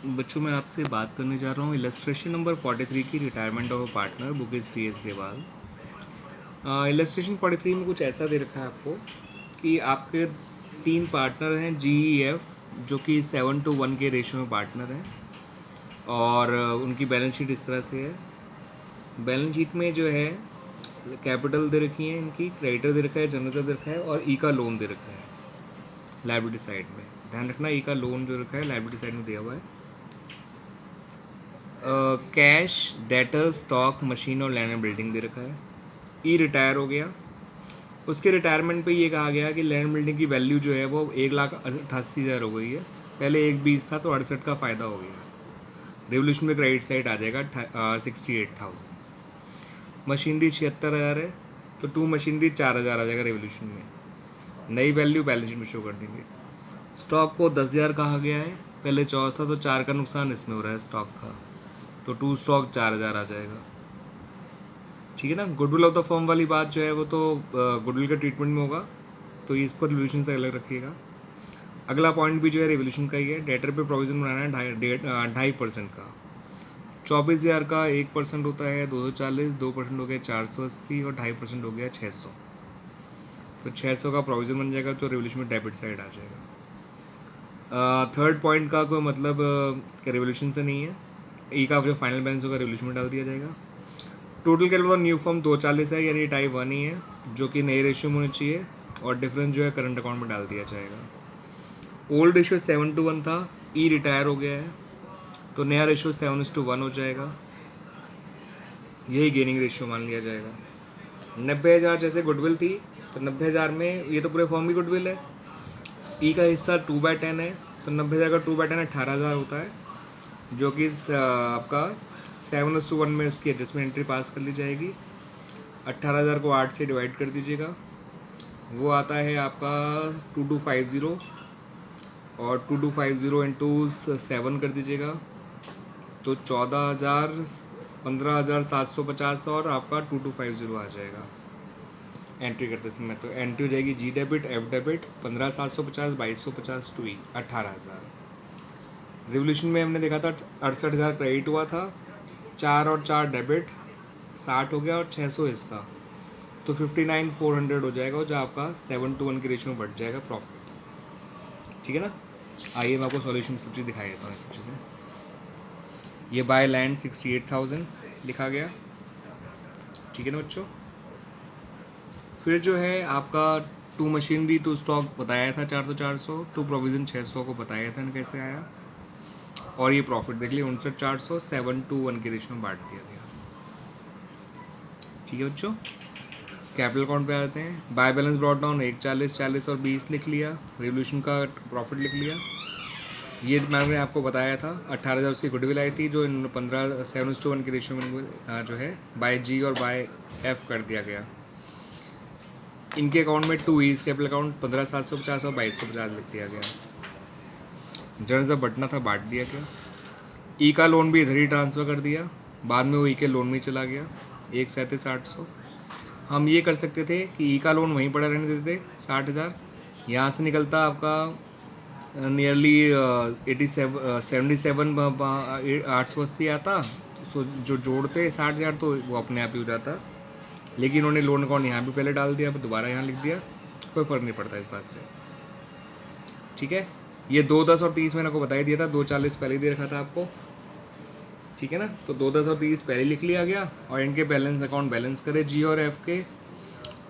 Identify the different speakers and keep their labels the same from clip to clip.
Speaker 1: बच्चों मैं आपसे बात करने जा रहा हूँ इलस्ट्रेशन नंबर 43 की retirement of partner book is T S Grewal. Illustration 43 में कुछ ऐसा दे रखा है आपको कि आपके 3 पार्टनर हैं जी ई एफ, जो कि 7:1 के रेशियो में पार्टनर हैं। और उनकी बैलेंस शीट इस तरह से है। बैलेंस शीट में जो है कैपिटल दे रखी है, इनकी क्रेडिटर दे रखा है, जनरल दे रखा है और ई का लोन दे रखा है लाइबिलिटी साइड में। ध्यान रखना, ई का लोन जो रखा है लाइबिलिटी साइड में दिया हुआ है। कैश, डेटर, स्टॉक, मशीन और लैंड एंड बिल्डिंग दे रखा है। ई रिटायर हो गया, उसके रिटायरमेंट पे ये कहा गया कि लैंड बिल्डिंग की वैल्यू जो है वो 1,88,000 हो गई है। पहले 1,20 था तो 68 का फ़ायदा हो गया। रेवोल्यूशन में क्रेडिट साइड आ जाएगा 68,000। मशीनरी 76,000 है तो 2 मशीनरी 4,000 आ जाएगा रेवोल्यूशन में। नई वैल्यू बैलेंस शीट में शो कर देंगे। स्टॉक को 10,000 कहा गया है, पहले 4 था तो 4 का नुकसान इसमें हो रहा है स्टॉक का, तो 2 स्टॉक 4,000 आ जाएगा। ठीक है ना। गुडविल ऑफ द फर्म वाली बात जो है वो तो गुडविल के ट्रीटमेंट में होगा, तो इसको रिवोल्यूशन से अलग रखिएगा। अगला पॉइंट भी जो है रिवोल्यूशन का ही है। डेटर पे प्रोविजन बनाना है 2.5% का। 24,000 का 1% होता है 240, 2% हो गया 480 और 2.5% हो गया 600। तो 600 का प्रोविजन बन जाएगा तो रिवोल्यूशन में डेबिट साइड आ जाएगा। थर्ड पॉइंट का कोई मतलब रिवोल्यूशन से नहीं है। ई का जो फाइनल बैलेंस होगा रिवोल्यूशन में डाल दिया जाएगा। टोटल कैपिटल न्यू फॉर्म 240 है, यानी टाइप 1 ही है, जो कि नए रेशियो में होनी चाहिए, और डिफरेंस जो है करंट अकाउंट में डाल दिया जाएगा। ओल्ड रेशियो 7:1 था, ई रिटायर हो गया है तो नया रेशियो 7:1 हो जाएगा। यही गेनिंग रेशियो मान लिया जाएगा। 90,000 जैसे गुडविल थी तो 90,000 में ये तो पूरे फॉर्म की गुडविल है। ई का हिस्सा 2/10 है तो 90,000 का 2/10 18,000 होता है, जो कि आपका 7:1 में उसकी एडजस्टमेंट एंट्री पास कर ली जाएगी। 18,000 को 8 से डिवाइड कर दीजिएगा, वो आता है आपका 2250, और 2250 इंटू 7 कर दीजिएगा तो 14,000, 15,750 और आपका 2250 आ जाएगा एंट्री करते समय। तो एंट्री हो जाएगी G debit, F debit, 15,750, 2,250 to E 18,000। Revolution में हमने देखा था 68,000 क्रेडिट हुआ था, 4 और 4 डेबिट 60 हो गया और 600 इसका, तो 59,400 हो जाएगा, जो आपका 7:1 के रेशियो में बढ़ जाएगा प्रॉफिट। ठीक है ना। आइए मैं आपको सॉल्यूशन सब चीज़ दिखाई देता हूँ। सब चीज़ें ये बाय लैंड 68,000 लिखा गया। ठीक है ना बच्चों। फिर जो है आपका 2 मशीनरी टू स्टॉक बताया था 400, 2 प्रोविज़न 600 को बताया था कैसे आया, और ये प्रॉफिट देख लिया 59,400, 7:1 के रेशियो में बांट दिया गया। ठीक है बच्चों। कैपिटल अकाउंट पे आते हैं। बाय बैलेंस ब्रॉट डाउन 140, 40 और 20 लिख लिया। रिवोल्यूशन का प्रॉफिट लिख लिया। ये मैंने आपको बताया था 18,000 उसकी गुडविल आई थी, जो इन 7:1 के रेशियो में जो है बाय जी और बाय एफ कर दिया गया। इनके अकाउंट में 2 ईज कैपिटल अकाउंट 15,750 और 2,250 लिख दिया गया। जनरल जब बटना था बांट दिया गया। ई का लोन भी इधर ही ट्रांसफ़र कर दिया, बाद में वो ई के लोन में चला गया 1,37,800। हम ये कर सकते थे कि ई का लोन वहीं पड़ा रहने देते 60,000, यहाँ से निकलता आपका नियरली 880 आता, सो जो जोड़ते 60,000 तो वो अपने आप ही हो जाता। लेकिन उन्होंने लोन अकाउंट यहाँ भी पहले डाल दिया, अब दोबारा यहाँ लिख दिया, कोई फ़र्क नहीं पड़ता इस बात से। ठीक है। ये 2, 10 और 30 मैंने आपको बता ही दिया था, 240 पहले ही दे रखा था आपको। ठीक है ना। तो 2, 10 और 30 पहले लिख लिया गया, और इनके बैलेंस अकाउंट बैलेंस करे जी और एफ के,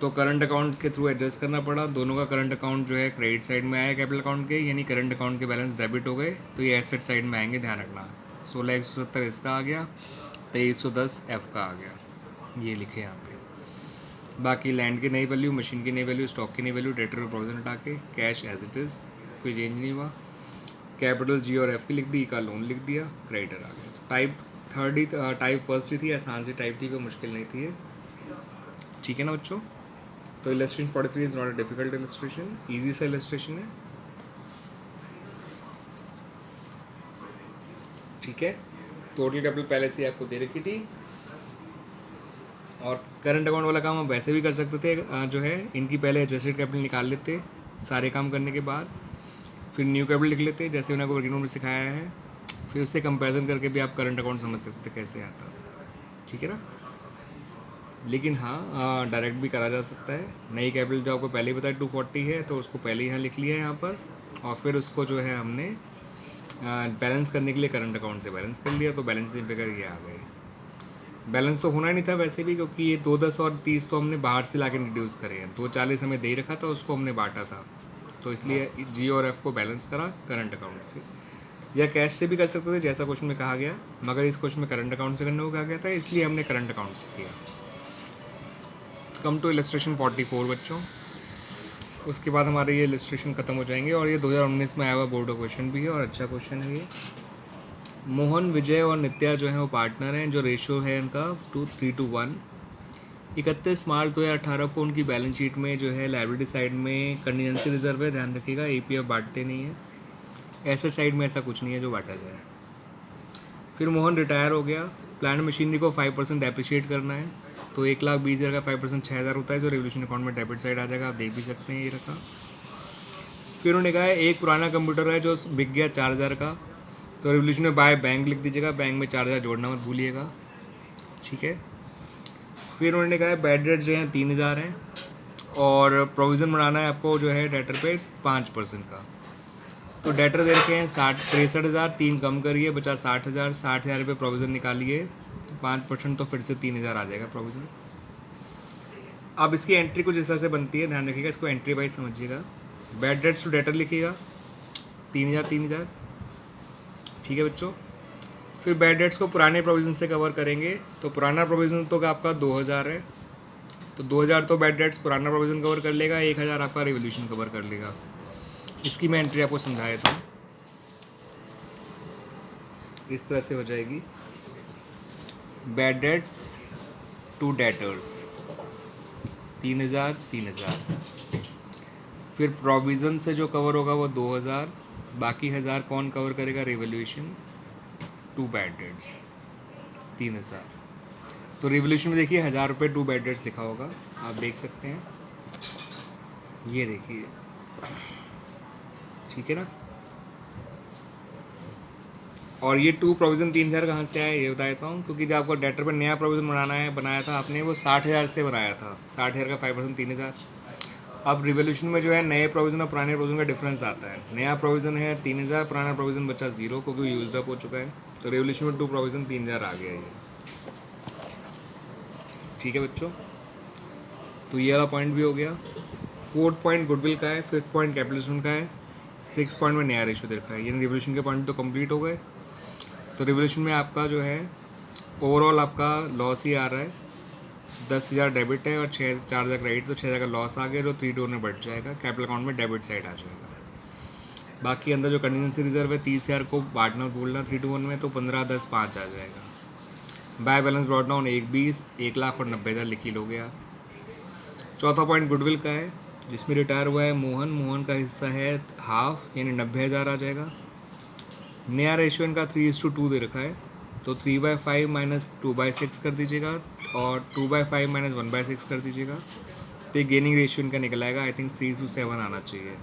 Speaker 1: तो करंट अकाउंट के थ्रू एडजस्ट करना पड़ा। दोनों का करंट अकाउंट जो है क्रेडिट साइड में आया कैपिटल अकाउंट के, यानी करंट अकाउंट के बैलेंस डेबिट हो गए, तो ये एसेट साइड में आएंगे, ध्यान रखना। 16,170 इसका आ गया, 2,310 एफ का आ गया, ये लिखे यहाँ पे। बाकी लैंड की नई वैल्यू, मशीन की नई वैल्यू, स्टॉक की नई वैल्यू, डेटर और प्रोविजन हटा के, कैश एज इट इज़, कोई चेंज नहीं हुआ। कैपिटल जी और एफ की लिख दी, ई का लोन लिख दिया, क्रेडिटर आ गया। तो टाइप थर्ड ही टाइप फर्स्ट ही थी, आसान सी टाइप थी, कोई मुश्किल नहीं थी ये। ठीक है ना बच्चों। तो illustration 43 is not a difficult illustration, easy सा इलस्ट्रेशन है। ठीक है। टोटल कैपिटल पहले से आपको दे रखी थी, और करंट अकाउंट वाला काम हम वैसे भी कर सकते थे, जो है इनकी पहले एडजस्टेड कैपिटल निकाल लेते सारे काम करने के बाद, फिर न्यू कैपिटल लिख लेते जैसे मैंने आपको वर्किंग नोट में सिखाया है, फिर उससे कंपैरिजन करके भी आप करंट अकाउंट समझ सकते कैसे आता, ठीक है ना। लेकिन हाँ, डायरेक्ट भी करा जा सकता है। नई कैपिटल जो आपको पहले ही बताया 240 है, तो उसको पहले ही यहाँ लिख लिया है यहाँ पर, और फिर उसको जो है हमने बैलेंस करने के लिए करंट अकाउंट से बैलेंस कर लिया, तो बैलेंसिंग फिगर ये आ गए। बैलेंस तो होना नहीं था वैसे भी, क्योंकि ये 210 और 30 तो हमने बाहर से ला के रिड्यूस करे हैं, 240 हमें दे रखा था, उसको हमने बांटा था, तो इसलिए जी और एफ को बैलेंस करा करंट अकाउंट से, या कैश से भी कर सकते थे जैसा क्वेश्चन में कहा गया, मगर इस क्वेश्चन में करंट अकाउंट से करने को कहा गया था, इसलिए हमने करंट अकाउंट से किया। कम टू इलस्ट्रेशन 44 बच्चों। उसके बाद हमारे ये इलस्ट्रेशन खत्म हो जाएंगे, और ये 2019 में आया हुआ बोर्ड का क्वेश्चन भी है, और अच्छा क्वेश्चन है ये। मोहन, विजय और नित्या जो है वो पार्टनर हैं, जो रेशियो है उनका 3:1। 31 मार्च 2018 को उनकी बैलेंस शीट में जो है लायबिलिटी साइड में कंटीजेंसी रिजर्व है, ध्यान रखिएगा, एपीएफ बांटते नहीं है। एसेट साइड में ऐसा कुछ नहीं है जो बांटा जाए। फिर मोहन रिटायर हो गया, प्लांट मशीनरी को 5% डेप्रिशिएट करना है, तो 1,20,000 का 5% 6,000 होता है, जो रेवोल्यूशन अकाउंट में डेबिट साइड आ जाएगा, आप देख भी सकते हैं ये रखा। फिर उन्होंने कहा है एक पुराना कंप्यूटर है जो बिक गया 4,000 का, तो रेवोल्यूशन में बाय बैंक लिख दीजिएगा, बैंक में 4,000 जोड़ना मत भूलिएगा, ठीक है। फिर उन्होंने कहा है बैड डेट जो है 3,000 है, और प्रोविज़न बनाना है आपको जो है डेटर पे 5% का, तो डेटर दे रखे हैं 63,000, 3 कम करिए बचा 60,000, 60,000 रुपये प्रोविज़न निकालिए, तो 5% तो फिर से 3,000 आ जाएगा प्रोविज़न। अब इसकी एंट्री कुछ इस तरह से बनती है, ध्यान रखिएगा, इसको एंट्री वाइज समझिएगा। बैड डेट्स टू डेटर लिखिएगा 3,000 3,000, ठीक है बच्चों। फिर बैड डेट्स को पुराने प्रोविज़न से कवर करेंगे, तो पुराना प्रोविज़न तो आपका 2,000 है, तो 2,000 तो बैड डेट्स पुराना प्रोविज़न कवर कर लेगा, 1,000 आपका रिवोल्यूशन कवर कर लेगा। इसकी मैं एंट्री आपको समझाया था, इस तरह से हो जाएगी। बैड डेट्स टू डेटर्स 3,000 3,000, फिर प्रोविज़न से जो कवर होगा वो 2,000, बाकी 1,000 कौन कवर करेगा, रिवोल्यूशन टू बैड डेट्स 3,000। तो रिवोल्यूशन में देखिए 1,000 रुपये टू बैड डेट्स लिखा होगा, आप देख सकते हैं, ये देखिए, ठीक है ना। और ये टू प्रोविज़न 3,000 कहाँ से आया ये बता देता हूँ, क्योंकि जब आपको डेटर पर नया प्रोविज़न बनाया था आपने, वो 60,000 से बनाया था, 60,000 का 5% 3,000। अब रिवोल्यूशन में जो है नए प्रोविज़न और पुराने प्रोविज़न का डिफरेंस आता है, नया प्रोविज़न है 3,000, पुराना प्रोविज़न बचा 0 क्योंकि यूज्ड अप हो चुका है, तो रिवोल्यूशन में टू प्रोविज़न 3,000 आ गया ये, ठीक है बच्चों। तो ये वाला पॉइंट भी हो गया। 4th पॉइंट गुडविल का है, 5th पॉइंट कैपिटलिज्म का है, 6th पॉइंट में नया रेशियो दे रखा है, यानी रिवोल्यूशन के पॉइंट तो कंप्लीट हो गए। तो रिवोल्यूशन में आपका जो है ओवरऑल आपका लॉस ही आ रहा है, 10,000 डेबिट है और 4,000 क्रेडिट, तो 6,000 का लॉस आ गया, जो 3:2 में बढ़ जाएगा, कैपिटल अकाउंट में डेबिट साइड आ जाएगा। बाकी अंदर जो कंटीजेंसी रिजर्व है 30,000 को बांटना बोलना 3:1 में, तो 15, 10, 5 आ जाएगा। बाय बैलेंस ब्रॉट डाउन 1,20, 1,00,000 और 90,000 लिख ही लोगे आप। चौथा पॉइंट गुडविल का है, जिसमें रिटायर हुआ है मोहन का हिस्सा है हाफ, यानी 90,000 आ जाएगा। नया रेशियो इनका 3:2 दे रखा है, तो 3/5 माइनस 2/6 कर दीजिएगा, और 2/5 माइनस 1/6 कर दीजिएगा, तो ये गेनिंग रेशियो इनका निकल आएगा, आई थिंक 3:7 आना चाहिए,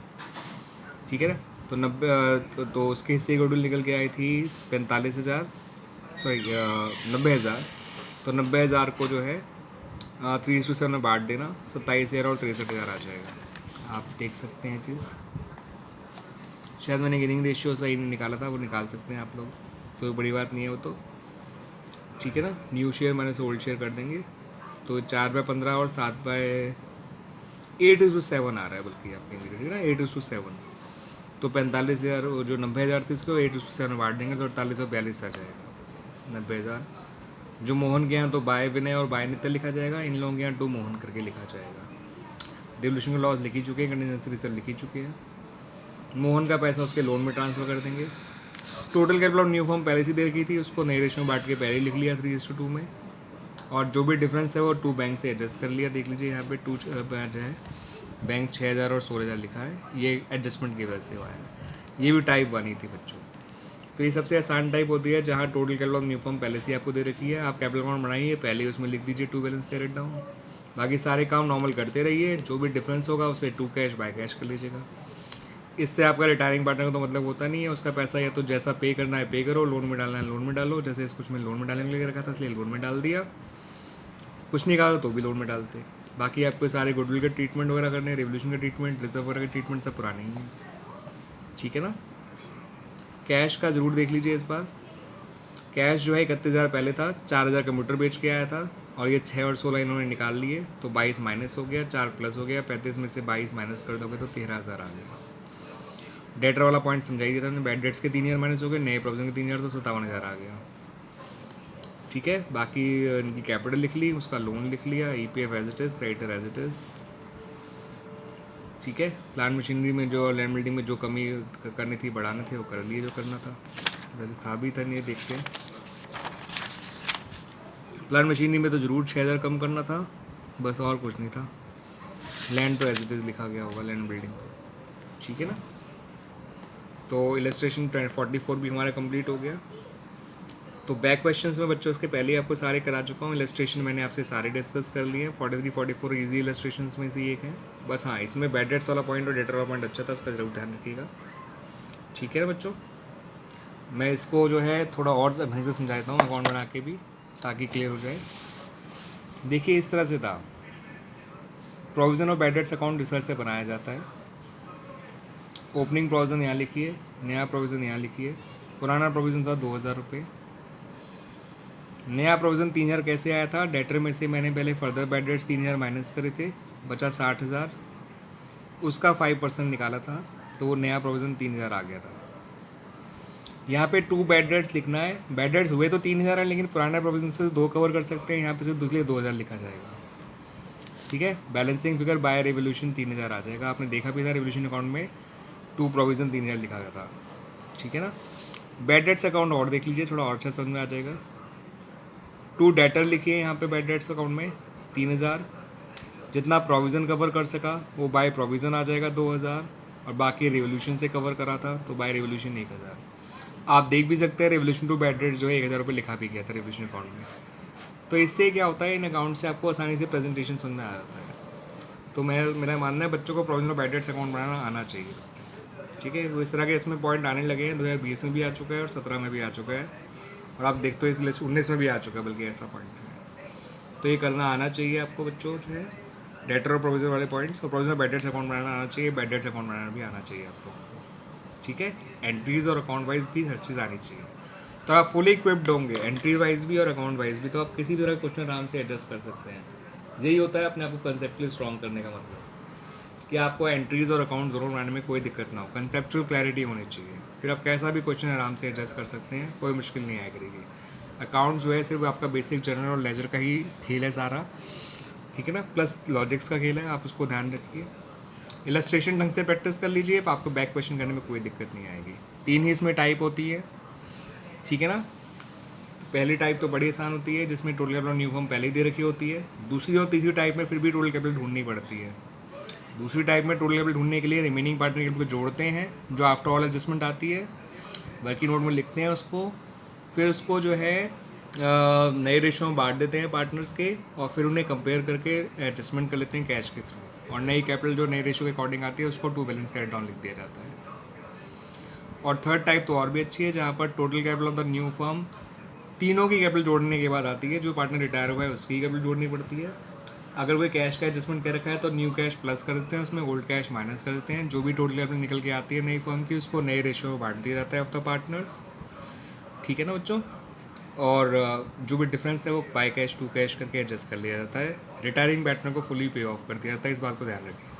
Speaker 1: ठीक है ना। तो 90 तो उसके हिस्से की गुडविल निकल के आई थी 45,000, सॉरी 90,000, तो 90,000 को जो है 3:7 में बांट देना, 27,000 और 63,000 आ जाएगा, आप देख सकते हैं चीज़। शायद मैंने गेनिंग रेशियो सही नहीं निकाला था, वो निकाल सकते हैं आप लोग, तो बड़ी बात नहीं है वो तो, ठीक है ना। New share minus old share कर देंगे, तो 4/15 और 7/8:7 आ रहा है, बल्कि आपके ठीक है ना, 8:7, तो 45,000 जो 90,000 थी उसको 8:7 बांट देंगे, तो 48,42 आ जाएगा। 90,000 जो मोहन के यहाँ तो बाय विनय और बाय नित्य लिखा जाएगा, इन लोगों के यहाँ टू मोहन करके लिखा जाएगा। डिवल्यूशन का लॉस लिख ही चुके हैं, कंटीजेंसी रिजर्व लिख ही चुके हैं। मोहन का पैसा उसके लोन में ट्रांसफ़र कर देंगे। Total capital of new form पहले से दे रखी थी, उसको नए रेशियो में बांट के पहले ही लिख लिया 3:2 में, और जो भी डिफरेंस है वो 2 बैंक से एडजस्ट कर लिया, देख लीजिए यहाँ पे 2 जो है बैंक 6,000 और 16,000 लिखा है, ये एडजस्टमेंट की वजह से हुआ है। ये भी टाइप 1 ही थी बच्चों, तो ये सबसे आसान टाइप होती है जहाँ total capital of new form पहले से आपको दे रखी है, आप कैपिटल अकाउंट बनाइए पहले उसमें लिख दीजिए 2 बैलेंस कैरेट डाउन, बाकी सारे काम नॉर्मल करते रहिए, जो भी डिफरेंस होगा उसे 2 कैश बाय कैश कर लीजिएगा। इससे आपका रिटायरिंग पार्टनर का तो मतलब होता नहीं है, उसका पैसा या तो जैसा पे करना है पे करो, लोन में डालना है लोन में डालो। जैसे इस कुछ में लोन में डालने के लिए रखा था इसलिए लोन में डाल दिया, कुछ नहीं कहा तो भी लोन में डालते। बाकी आपको सारे गुडविल के ट्रीटमेंट वगैरह करने हैं, रेवोल्यूशन का ट्रीटमेंट, रिजर्व वगैरह का ट्रीटमेंट सब पुराने ही हैं, ठीक है ना। कैश का ज़रूर देख लीजिए इस बार। कैश जो है 31,000 पहले था, 4,000 कंप्यूटर बेच के आया था और ये 6 और 16 इन्होंने निकाल लिए, तो 22 माइनस हो गया, 4 प्लस हो गया, 35 में से 22 माइनस कर दोगे तो 13,000 आ गया। डेटर वाला पॉइंट समझाई दिया था हमने, बैड डेट्स के 3 ईयर माइनस हो गए, नए प्रोविजन के 3 ईयर, तो 57,000 आ गया, ठीक है। बाकी इनकी कैपिटल लिख ली, उसका लोन लिख लिया, EPF as it is, creditor as it is, ठीक है। प्लांट मशीनरी में जो लैंड बिल्डिंग में जो कमी करनी थी बढ़ाने थे वो कर लिए जो करना था, वैसे था भी था नहीं देखते हैं। प्लांट मशीनरी में तो ज़रूर 6,000 कम करना था, बस और कुछ नहीं था। लैंड तो एज इट इज़ लिखा गया होगा, लैंड बिल्डिंग तो, ठीक है ना। तो इलस्ट्रेशन 44 भी हमारा कंप्लीट हो गया। तो बैक क्वेश्चंस में बच्चों इसके पहले ही आपको सारे करा चुका हूँ। इलस्ट्रेशन मैंने आपसे सारे डिस्कस कर लिए हैं, 43 44 ईजी इलस्ट्रेशन में से एक है बस। हाँ, इसमें बैड डेट्स वाला पॉइंट और डेटर वाला पॉइंट अच्छा था, उसका जरूर ध्यान रखिएगा, ठीक है ना बच्चों। मैं इसको जो है थोड़ा और ढंग से समझाता हूँ अकाउंट बना के भी, ताकि क्लियर हो जाए। देखिए इस तरह से था, provision of bad debts account research से बनाया जाता है। ओपनिंग प्रोविज़न यहाँ लिखिए, नया प्रोविज़न यहाँ लिखिए। पुराना प्रोविज़न था 2,000 रुपये, नया प्रोविज़न 3,000 कैसे आया था, डेटर में से मैंने पहले फर्दर बैड डेट्स 3,000 माइनस करे थे, बचा 60,000, उसका 5% निकाला था, तो वो नया प्रोविज़न 3,000 आ गया था। यहाँ पे 2 बैड डेट्स लिखना है, बैड डेट्स हुए तो 3,000 है लेकिन पुराने प्रोविज़न से 2 कवर कर सकते हैं, यहाँ पे सिर्फ दूसरे 2,000 लिखा जाएगा, ठीक है। बैलेंसिंग फिगर बाय रेवोल्यूशन 3,000 आ जाएगा। आपने देखा भी था रेवोल्यूशन अकाउंट में 2 प्रोविज़न 3,000 लिखा गया था, ठीक है ना। बैड डेट्स अकाउंट और देख लीजिए, थोड़ा और अच्छा समझ में आ जाएगा। 2 डेटर लिखिए यहाँ पे बैड डेट्स अकाउंट में 3,000, जितना प्रोविज़न कवर कर सका वो बाय प्रोविज़न आ जाएगा 2,000, और बाकी रेवोल्यूशन से कवर करा था तो बाय रेवोल्यूशन 1,000। आप देख भी सकते हैं रेवोल्यूशन टू बैड डेट्स जो है 1,000 रुपये लिखा भी गया था रेवोल्यूशन अकाउंट में। तो इससे क्या होता है, इन अकाउंट से आपको आसानी से प्रेजेंटेशन समझ में आ जाता है। तो मेरा मानना है बच्चों को provision of bad debts account बनाना आना चाहिए, ठीक है। तो इस तरह के इसमें पॉइंट आने लगे हैं, 2020 में भी आ चुका है और 17 में भी आ चुका है, और आप देखते हो इसलिए 19 में भी आ चुका है, बल्कि ऐसा पॉइंट जो है। तो ये करना आना चाहिए आपको बच्चों जो है, डेटर और प्रोविज़न वाले पॉइंट्स, और प्रोविज़न बैड डेट्स अकाउंट बनाना आना चाहिए, बैड डेट्स अकाउंट बनाना भी आना चाहिए आपको, ठीक है। एंट्रीज़ और अकाउंट वाइज भी हर चीज़ आनी चाहिए, तो आप फुली इक्विप्ड होंगे एंट्री वाइज भी और अकाउंट वाइज भी, तो आप किसी भी तरह का क्वेश्चन आराम से एडजस्ट कर सकते हैं। यही होता है अपने आप को कंसेप्चुअली स्ट्रॉन्ग करने का मतलब, कि आपको एंट्रीज़ और अकाउंट ज़रूर बनाने में कोई दिक्कत ना हो, कंसेप्चुअल क्लैरिटी होनी चाहिए, फिर आप कैसा भी क्वेश्चन आराम से एडजस्ट कर सकते हैं, कोई मुश्किल नहीं आया करेगी। अकाउंट जो है सिर्फ आपका बेसिक जनरल और लेजर का ही खेल है सारा, ठीक है ना, प्लस लॉजिक्स का खेल है, आप उसको ध्यान रखिए। इलस्ट्रेशन ढंग से प्रैक्टिस कर लीजिए, तो आपको बैक क्वेश्चन करने में कोई दिक्कत नहीं आएगी। 3 ही इसमें टाइप होती है, ठीक है ना। पहली टाइप तो बड़ी आसान होती है, जिसमें टोटल कैपिटल न्यू फॉर्म पहले ही दे रखी होती है। दूसरी और तीसरी टाइप में फिर भी टोटल कैपिटल ढूंढनी पड़ती है। दूसरी टाइप में टोटल कैपिटल ढूंढने के लिए रिमेनिंग पार्टनर कैपिटल को जोड़ते हैं, जो आफ्टर ऑल एडजस्टमेंट आती है, वर्किंग नोट में लिखते हैं उसको, फिर उसको जो है नए रेशो में बांट देते हैं पार्टनर्स के, और फिर उन्हें कंपेयर करके एडजस्टमेंट कर लेते हैं कैश के थ्रू, और नई कैपिटल जो नए रेशो के अकॉर्डिंग आती है उसको टू बैलेंस कैरेट डाउन लिख दिया जाता है। और थर्ड टाइप तो और भी अच्छी है, जहाँ पर total capital of the new firm तीनों की कैपिटल जोड़ने के बाद आती है, जो पार्टनर रिटायर हुआ है उसकी कैपिटल जोड़नी पड़ती है। अगर कोई कैश का एडजस्टमेंट कर रखा है तो न्यू कैश प्लस कर देते हैं, उसमें ओल्ड कैश माइनस कर देते हैं, जो भी टोटल कैपिटल निकल के आती है नई फर्म की उसको नए रेशियो में बांट दिया जाता है ऑफ द पार्टनर्स, ठीक है ना बच्चों। और जो भी डिफरेंस है वो बाय कैश टू कैश करके एडजस्ट कर लिया जाता है। रिटायरिंग पार्टनर को फुली पे ऑफ कर दिया जाता है, इस बात को ध्यान रखिए।